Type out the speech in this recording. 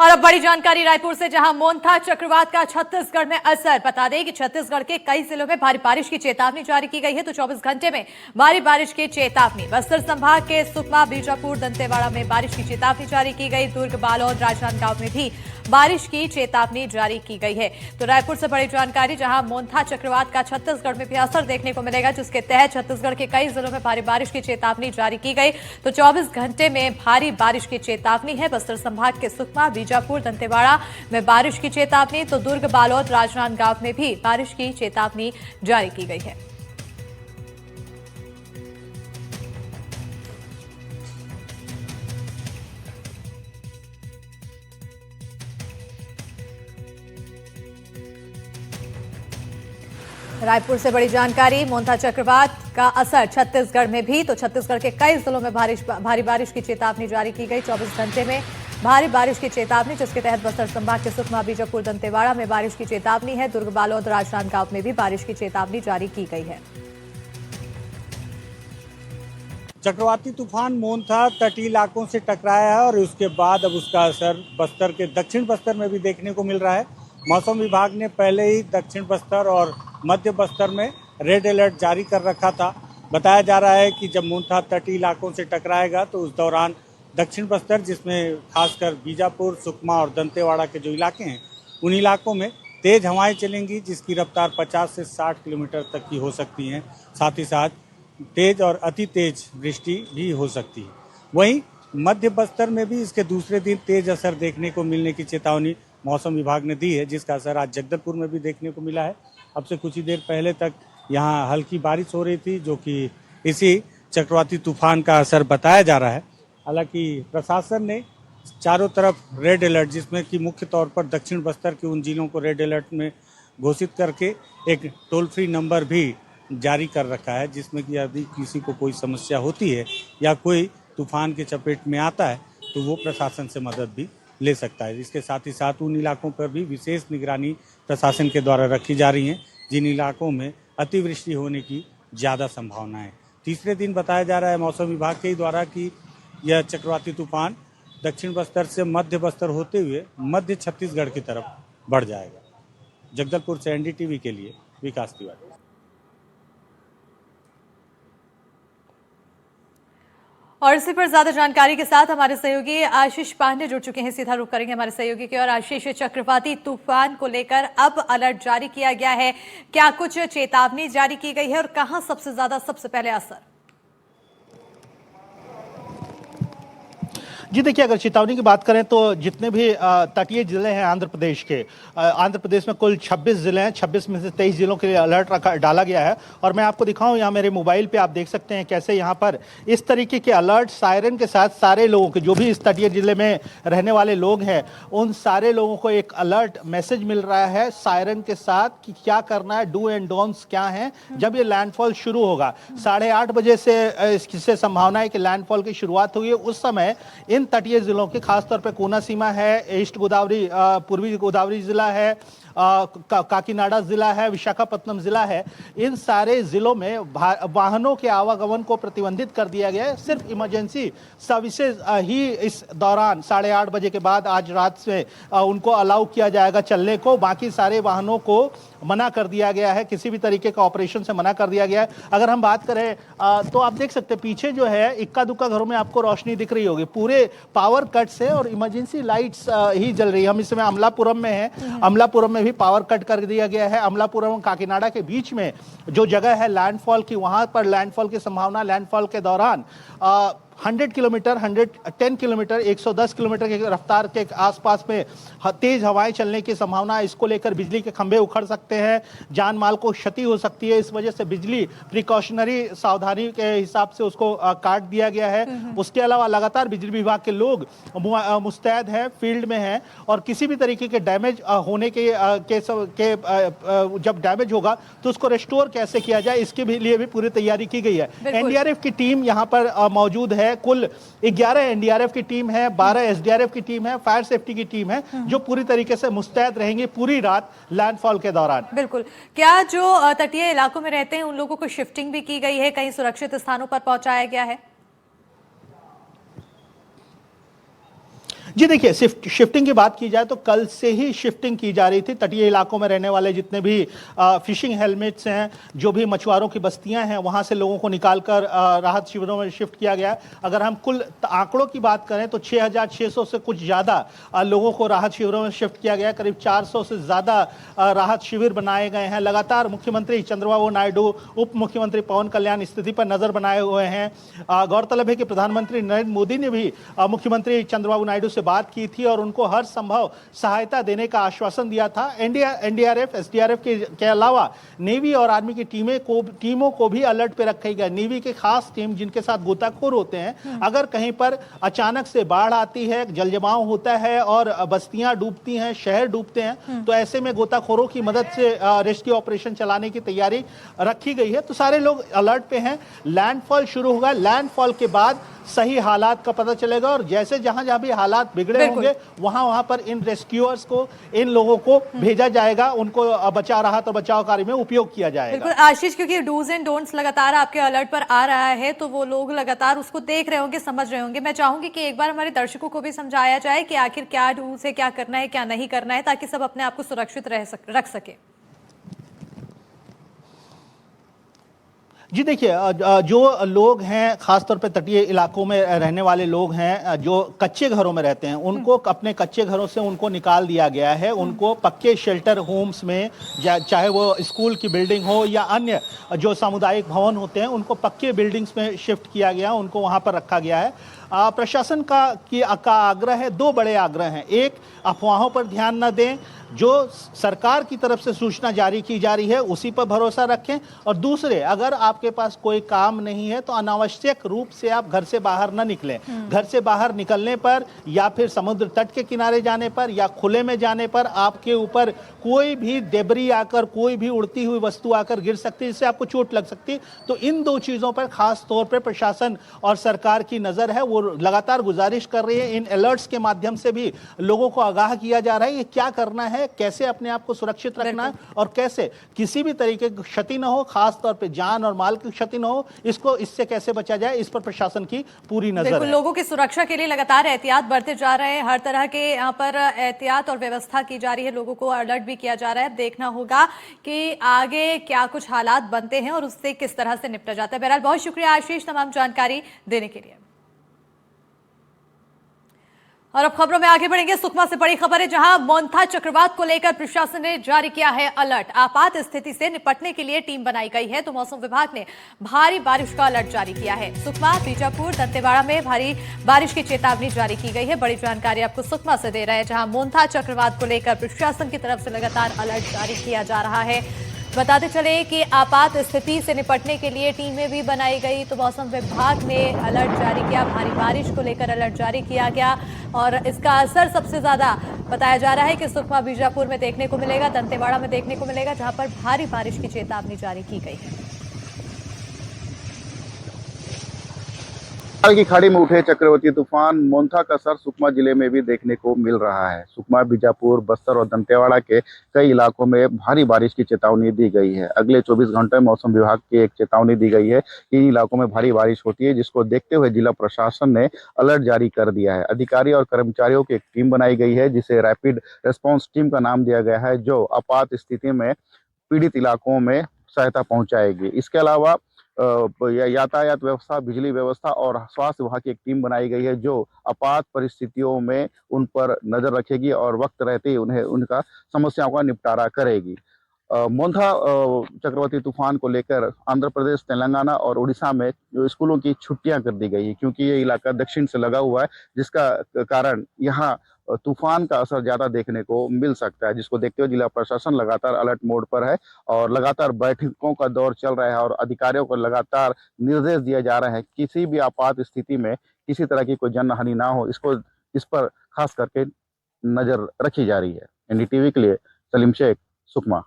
और अब बड़ी जानकारी रायपुर से, जहां मोन्था चक्रवात का छत्तीसगढ़ में असर। बता दें कि छत्तीसगढ़ के कई जिलों में भारी बारिश की चेतावनी जारी की गई है। तो 24 घंटे में भारी बारिश की चेतावनी। बस्तर संभाग के सुकमा, बीजापुर, दंतेवाड़ा में बारिश की चेतावनी जारी की गई। दुर्ग, बालोद, राजनांदगांव में भी बारिश की चेतावनी जारी की गई है। तो रायपुर से बड़ी जानकारी, जहां मोन्था चक्रवात का छत्तीसगढ़ में भी असर देखने को मिलेगा, जिसके तहत छत्तीसगढ़ के कई जिलों में भारी बारिश की चेतावनी जारी की गई। तो 24 घंटे में भारी बारिश की चेतावनी है। बस्तर संभाग के सुकमा, बीजापुर, दंतेवाड़ा में बारिश की चेतावनी। तो दुर्ग, बालोद, राजनांदगांव में भी बारिश की चेतावनी जारी की गई है। रायपुर से बड़ी जानकारी, मोन्था चक्रवात का असर छत्तीसगढ़ में भी। तो छत्तीसगढ़ के कई जिलों में भारी बारिश की चेतावनी जारी की गई। 24 घंटे में भारी बारिश की चेतावनी, जिसके तहत बस्तर संभाग के सुकमा, बीजापुर, दंतेवाड़ा में बारिश की चेतावनी है। दुर्ग, बालोद, राजनांदगांव में भी बारिश की चेतावनी जारी की गई है। चक्रवाती तूफान मोन्था तटीय इलाकों से टकराया है और उसके बाद अब उसका असर बस्तर के दक्षिण बस्तर में भी देखने को मिल रहा है। मौसम विभाग ने पहले ही दक्षिण बस्तर और मध्य बस्तर में रेड अलर्ट जारी कर रखा था। बताया जा रहा है कि जब मोन्था तटीय इलाकों से टकराएगा तो उस दौरान दक्षिण बस्तर, जिसमें खासकर बीजापुर, सुकमा और दंतेवाड़ा के जो इलाके हैं, उन इलाकों में तेज हवाएं चलेंगी, जिसकी रफ्तार 50 से 60 किलोमीटर तक की हो सकती हैं। साथ ही साथ तेज और अति तेज वृष्टि भी हो सकती है। वहीं मध्य बस्तर में भी इसके दूसरे दिन तेज असर देखने को मिलने की चेतावनी मौसम विभाग ने दी है, जिसका असर आज जगदलपुर में भी देखने को मिला है। अब से कुछ ही देर पहले तक यहाँ हल्की बारिश हो रही थी, जो कि इसी चक्रवाती तूफान का असर बताया जा रहा है। हालांकि प्रशासन ने चारों तरफ रेड अलर्ट, जिसमें कि मुख्य तौर पर दक्षिण बस्तर के उन जिलों को रेड अलर्ट में घोषित करके एक टोल फ्री नंबर भी जारी कर रखा है, जिसमें कि यदि किसी को कोई समस्या होती है या कोई तूफान के चपेट में आता है तो वो प्रशासन से मदद भी ले सकता है। इसके साथ ही साथ उन इलाकों पर भी विशेष निगरानी प्रशासन के द्वारा रखी जा रही है जिन इलाकों में अतिवृष्टि होने की ज़्यादा संभावना है। तीसरे दिन बताया जा रहा है मौसम विभाग के द्वारा कि यह चक्रवाती तूफान दक्षिण बस्तर से मध्य बस्तर होते हुए मध्य छत्तीसगढ़ की तरफ बढ़ जाएगा। जगदलपुर से एनडीटीवी के लिए विकास तिवारी। और इसी पर ज्यादा जानकारी के साथ हमारे सहयोगी आशीष पांडे जुड़ चुके हैं। सीधा रुख करेंगे हमारे सहयोगी की। और आशीष, चक्रवाती तूफान को लेकर अब अलर्ट जारी किया गया है, क्या कुछ चेतावनी जारी की गई है और कहां सबसे ज्यादा सबसे पहले असर? जी देखिए, अगर चेतावनी की बात करें तो जितने भी तटीय जिले हैं आंध्र प्रदेश के, आंध्र प्रदेश में कुल 26 जिले हैं। 26 में से 23 जिलों के लिए अलर्ट डाला गया है। और मैं आपको दिखाऊं, यहाँ मेरे मोबाइल पे आप देख सकते हैं कैसे यहाँ पर इस तरीके के अलर्ट सायरन के साथ सारे लोगों के, जो भी इस तटीय जिले में रहने वाले लोग हैं, उन सारे लोगों को एक अलर्ट मैसेज मिल रहा है सायरन के साथ कि क्या करना है, डू एंड डोंट्स क्या हैं जब ये लैंडफॉल शुरू होगा। 8:30 बजे से इससे संभावना है कि लैंडफॉल की शुरुआत हुई है। उस समय इन तटीय जिलों के, खासतौर पे कोनासीमा है, ईस्ट गोदावरी, पूर्वी गोदावरी जिला है, काकीनाडा जिला है, विशाखापट्टनम जिला है, इन सारे जिलों में वाहनों के आवागमन को प्रतिबंधित कर दिया गया है। सिर्फ इमरजेंसी सर्विसेज ही इस दौरान 8:30 बजे के बाद आज रात से उनको अलाउ किया जाएगा चलने को। बाकी सारे वाहनों को मना कर दिया गया है, किसी भी तरीके का ऑपरेशन से मना कर दिया गया है। अगर हम बात करें तो आप देख सकते हैं पीछे जो है इक्का दुक्का घरों में आपको रोशनी दिख रही होगी। पूरे पावर कट से और इमरजेंसी लाइट्स ही जल रही है। हम इस समय अमलापुरम में हैं। अमलापुरम में भी पावर कट कर दिया गया है। अमलापुरम और काकीनाडा के बीच में जो जगह है लैंडफॉल की, वहां पर लैंडफॉल की संभावना, लैंडफॉल के दौरान 100 किलोमीटर, 110 किलोमीटर, 110 किलोमीटर की रफ्तार के आसपास में तेज हवाएं चलने की संभावना है। इसको लेकर बिजली के खंभे उखड़ सकते हैं, जान माल को क्षति हो सकती है। इस वजह से बिजली प्रिकॉशनरी सावधानी के हिसाब से उसको काट दिया गया है। उसके अलावा लगातार बिजली विभाग के लोग मुस्तैद हैं, फील्ड में हैं और किसी भी तरीके के डैमेज होने के जब डैमेज होगा तो उसको रेस्टोर कैसे किया जाए, इसके लिए भी पूरी तैयारी की गई है। एनडीआरएफ की टीम यहाँ पर मौजूद है। कुल 11 एनडीआरएफ की टीम है, 12 एसडीआरएफ की टीम है, फायर सेफ्टी की टीम है, जो पूरी तरीके से मुस्तैद रहेंगे पूरी रात लैंडफॉल के दौरान। बिल्कुल। क्या जो तटीय इलाकों में रहते हैं उन लोगों को शिफ्टिंग भी की गई है, कहीं सुरक्षित स्थानों पर पहुंचाया गया है? जी देखिए, शिफ्टिंग की बात की जाए तो कल से ही शिफ्टिंग की जा रही थी। तटीय इलाकों में रहने वाले जितने भी फिशिंग हेलमेट्स हैं, जो भी मछुआरों की बस्तियां हैं, वहां से लोगों को निकालकर राहत शिविरों में शिफ्ट किया गया। अगर हम कुल आंकड़ों की बात करें तो 6,600 से कुछ ज़्यादा लोगों को राहत शिविरों में शिफ्ट किया गया। करीब 400 से ज़्यादा राहत शिविर बनाए गए हैं। लगातार मुख्यमंत्री चंद्रबाबू नायडू, उप मुख्यमंत्री पवन कल्याण स्थिति पर नजर बनाए हुए हैं। गौरतलब है कि प्रधानमंत्री नरेंद्र मोदी ने भी मुख्यमंत्री चंद्रबाबू नायडू से बात की थी और उनको हर संभव सहायता देने का आश्वासन दिया था। एनडीआरएफ, एसडीआरएफ के अलावा नेवी और आर्मी की टीमों को भी अलर्ट पे रखा गया। नेवी की खास टीम जिनके साथ गोताखोर होते हैं, अगर कहीं पर अचानक से बाढ़ आती है, जलजमाव होता है और बस्तियां डूबती हैं, शहर डूबते हैं, तो ऐसे में गोताखोरों की मदद से रेस्क्यू ऑपरेशन चलाने की तैयारी रखी गई है। तो सारे लोग अलर्ट पे हैं। लैंडफॉल शुरू होगा, लैंडफॉल के बाद सही हालात का पता चलेगा और जैसे जहां जहां भी हालात बिगड़े होंगे वहां पर इन रेस्क्यूअर्स को, इन लोगों को भेजा जाएगा, उनको बचाव राहत और बचाव कार्य में उपयोग किया जाएगा। बिल्कुल आशीष, क्योंकि डूज एंड डोंट्स लगातार आपके अलर्ट पर आ रहा है तो वो लोग लगातार उसको देख रहे होंगे, समझ रहे होंगे। मैं चाहूंगी कि एक बार हमारे दर्शकों को भी समझाया जाए कि आखिर क्या डूज है, क्या करना है, क्या नहीं करना है, ताकि सब अपने आप को सुरक्षित रख सके। जी देखिए, जो लोग हैं खासतौर पे तटीय इलाकों में रहने वाले लोग हैं, जो कच्चे घरों में रहते हैं, उनको अपने कच्चे घरों से उनको निकाल दिया गया है। उनको पक्के शेल्टर होम्स में, चाहे वो स्कूल की बिल्डिंग हो या अन्य जो सामुदायिक भवन होते हैं, उनको पक्के बिल्डिंग्स में शिफ्ट किया गया, उनको वहां पर रखा गया है। प्रशासन का आग्रह है, दो बड़े आग्रह हैं। एक, अफवाहों पर ध्यान न दें, जो सरकार की तरफ से सूचना जारी की जा रही है उसी पर भरोसा रखें। और दूसरे, अगर आपके पास कोई काम नहीं है तो अनावश्यक रूप से आप घर से बाहर न निकलें। घर से बाहर निकलने पर या फिर समुद्र तट के किनारे जाने पर या खुले में जाने पर आपके ऊपर कोई भी डेबरी आकर, कोई भी उड़ती हुई वस्तु आकर गिर सकती है, जिससे आपको चोट लग सकती है। तो इन दो चीजों पर खास तौर पर प्रशासन और सरकार की नजर है। वो लगातार गुजारिश कर रही है। इन अलर्ट्स के माध्यम से भी लोगों को आगाह किया जा रहा है कि क्या करना है, कैसे अपने आप को सुरक्षित रखना है और कैसे किसी भी तरीके की क्षति न हो, खास तौर पे जान और माल की क्षति न हो, इससे कैसे बचा जाए, इस पर प्रशासन की पूरी नजर है। लोगों की सुरक्षा के लिए लगातार एहतियात बरते जा रहे हैं। हर तरह के यहाँ पर एहतियात और व्यवस्था की जा रही है, लोगों को अलर्ट भी किया जा रहा है। देखना होगा कि आगे क्या कुछ हालात बनते हैं और उससे किस तरह से निपटा जाता है। बहरहाल बहुत शुक्रिया आशीष तमाम जानकारी देने के लिए। और अब खबरों में आगे बढ़ेंगे। सुकमा से बड़ी खबर है, जहां मोंथा चक्रवात को लेकर प्रशासन ने जारी किया है अलर्ट। आपात स्थिति से निपटने के लिए टीम बनाई गई है, तो मौसम विभाग ने भारी बारिश का अलर्ट जारी किया है। सुकमा, बीजापुर, दंतेवाड़ा में भारी बारिश की चेतावनी जारी की गई है। बड़ी जानकारी आपको सुकमा से दे रहे हैं, जहां मोंथा चक्रवात को लेकर प्रशासन की तरफ से लगातार अलर्ट जारी किया जा रहा है। बताते चले कि आपात स्थिति से निपटने के लिए टीमें भी बनाई गई, तो मौसम विभाग ने अलर्ट जारी किया। भारी बारिश को लेकर अलर्ट जारी किया गया और इसका असर सबसे ज्यादा बताया जा रहा है कि सुकमा, बीजापुर में देखने को मिलेगा, दंतेवाड़ा में देखने को मिलेगा, जहां पर भारी बारिश की चेतावनी जारी की गई है। बंगाल की खाड़ी में उठे चक्रवाती तूफान मोंथा का असर सुकमा जिले में भी देखने को मिल रहा है। सुकमा, बीजापुर, बस्तर और दंतेवाड़ा के कई इलाकों में भारी बारिश की चेतावनी दी गई है। अगले 24 घंटे में मौसम विभाग की एक चेतावनी दी गई है कि इन इलाकों में भारी बारिश होती है, जिसको देखते हुए जिला प्रशासन ने अलर्ट जारी कर दिया है। अधिकारी और कर्मचारियों की एक टीम बनाई गई है, जिसे रैपिड रेस्पॉन्स टीम का नाम दिया गया है, जो आपात स्थिति में पीड़ित इलाकों में सहायता पहुंचाएगी। इसके अलावा यातायात व्यवस्था, बिजली व्यवस्था और स्वास्थ्य विभाग की एक टीम बनाई गई है, जो आपात परिस्थितियों में उन पर नजर रखेगी और वक्त रहते ही उन्हें उनका समस्याओं का निपटारा करेगी। मोंथा चक्रवाती तूफान को लेकर आंध्र प्रदेश, तेलंगाना और उड़ीसा में स्कूलों की छुट्टियां कर दी गई है, क्योंकि ये इलाका दक्षिण से लगा हुआ है, जिसका कारण यहाँ तूफान का असर ज्यादा देखने को मिल सकता है, जिसको देखते हुए जिला प्रशासन लगातार अलर्ट मोड पर है और लगातार बैठकों का दौर चल रहा है और अधिकारियों को लगातार निर्देश दिया जा रहा है किसी भी आपात स्थिति में किसी तरह की कोई जनहानि ना हो, इस पर खास करके नजर रखी जा रही है। एनडीटीवी के लिए सलीम शेख, सुकमा।